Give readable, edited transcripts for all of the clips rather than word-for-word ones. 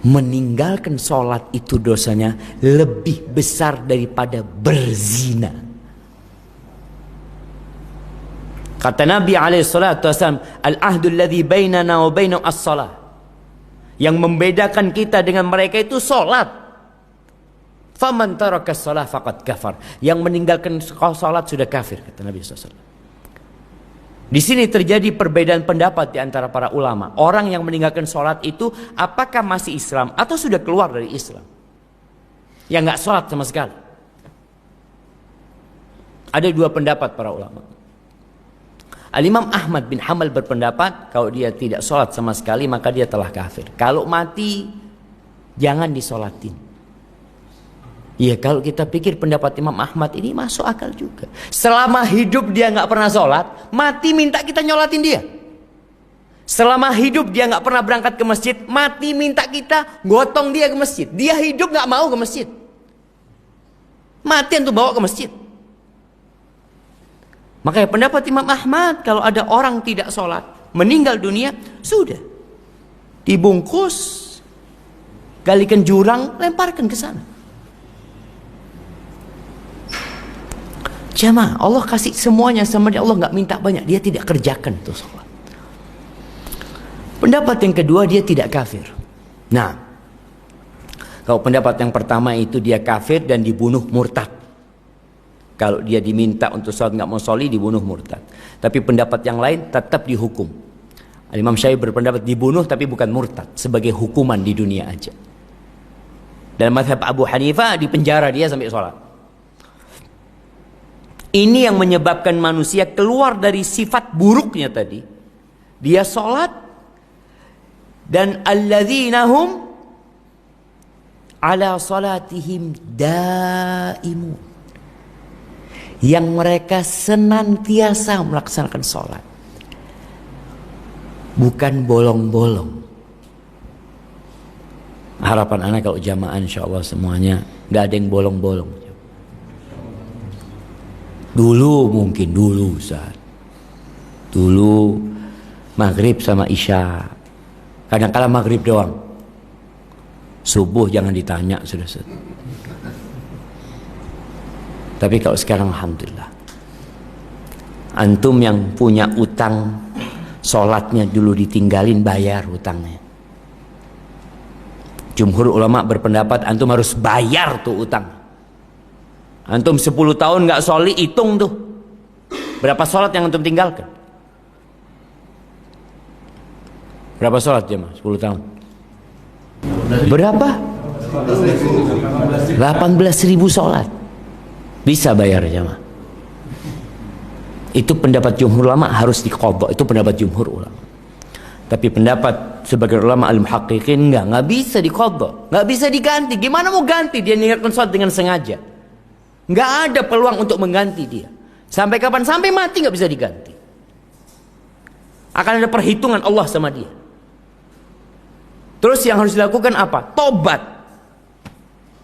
meninggalkan sholat itu dosanya lebih besar daripada berzina. Kata Nabi SAW, al-ahdu alladhi bainana wa bainahum as-salah. Yang membedakan kita dengan mereka itu sholat. Faman taraka as-salah faqad kafar. Yang meninggalkan sholat sudah kafir, kata Nabi SAW. Di sini terjadi perbedaan pendapat di antara para ulama. Orang yang meninggalkan sholat itu apakah masih Islam atau sudah keluar dari Islam? Yang nggak sholat sama sekali. Ada dua pendapat para ulama. Al-Imam Ahmad bin Hanbal berpendapat kalau dia tidak sholat sama sekali maka dia telah kafir. Kalau mati jangan disolatin. Ya kalau kita pikir pendapat Imam Ahmad ini masuk akal juga. Selama hidup dia nggak pernah sholat, mati minta kita nyolatin dia. Selama hidup dia nggak pernah berangkat ke masjid, mati minta kita gotong dia ke masjid. Dia hidup nggak mau ke masjid, mati untuk bawa ke masjid. Makanya pendapat Imam Ahmad kalau ada orang tidak sholat, meninggal dunia, sudah dibungkus, galikan jurang, lemparkan ke sana. Jamaah, Allah kasih semuanya sama dia. Allah nggak minta banyak, dia tidak kerjakan itu sholat. Pendapat yang kedua, dia tidak kafir. Nah, kalau pendapat yang pertama itu dia kafir dan dibunuh murtad. Kalau dia diminta untuk sholat nggak mau sholi, dibunuh murtad. Tapi pendapat yang lain tetap dihukum. Imam Syafi'i berpendapat dibunuh tapi bukan murtad, sebagai hukuman di dunia aja. Dalam mazhab Abu Hanifah dipenjara dia sampai sholat. Ini yang menyebabkan manusia keluar dari sifat buruknya tadi. Dia sholat dan alladzina hum ala salatihim daimun. Yang mereka senantiasa melaksanakan sholat. Bukan bolong-bolong. Harapan anak kalau jamaah insya Allah semuanya gak ada yang bolong-bolong. Dulu mungkin, dulu Ustaz. Dulu maghrib sama isya. Kadang-kala maghrib doang. Subuh jangan ditanya sudah Ustaz. Tapi kalau sekarang alhamdulillah. Antum yang punya utang, sholatnya dulu ditinggalin, bayar hutangnya. Jumhur ulama berpendapat antum harus bayar tuh utang. Antum 10 tahun nggak sholi, hitung tuh berapa sholat yang antum tinggalkan. Berapa sholat jemaah 10 tahun? Berapa? 18.000 sholat. Bisa bayar jemaah. Itu pendapat jumhur ulama, harus diqadha. Itu pendapat jumhur ulama. Tapi pendapat sebagai ulama al-muhaqqiqin nggak bisa diqadha, nggak bisa diganti. Gimana mau ganti? Dia meninggalkan sholat dengan sengaja. Nggak ada peluang untuk mengganti dia. Sampai kapan? Sampai mati nggak bisa diganti. Akan ada perhitungan Allah sama dia. Terus yang harus dilakukan apa? Taubat.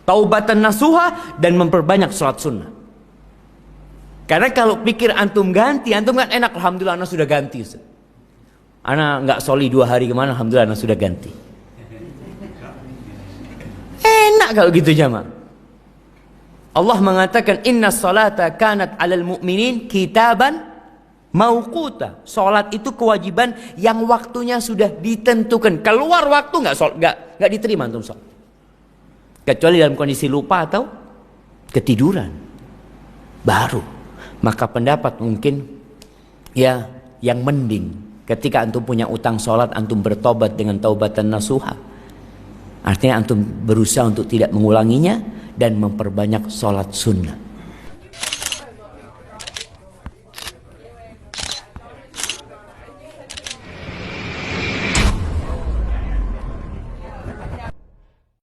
Taubatan nasuha dan memperbanyak sholat sunnah. Karena kalau pikir antum ganti, antum kan enak. Alhamdulillah anak sudah ganti. Anak nggak sholi 2 hari kemana, alhamdulillah anak sudah ganti. Enak kalau gitu jamaah. Allah mengatakan inna salata kanat 'alal mu'minin kitaban mauquta. Salat itu kewajiban yang waktunya sudah ditentukan. Keluar waktu enggak diterima antum salat. Kecuali dalam kondisi lupa atau ketiduran. Baru maka pendapat mungkin ya yang mending ketika antum punya utang salat antum bertobat dengan taubatan nasuha. Artinya antum berusaha untuk tidak mengulanginya dan memperbanyak sholat sunnah.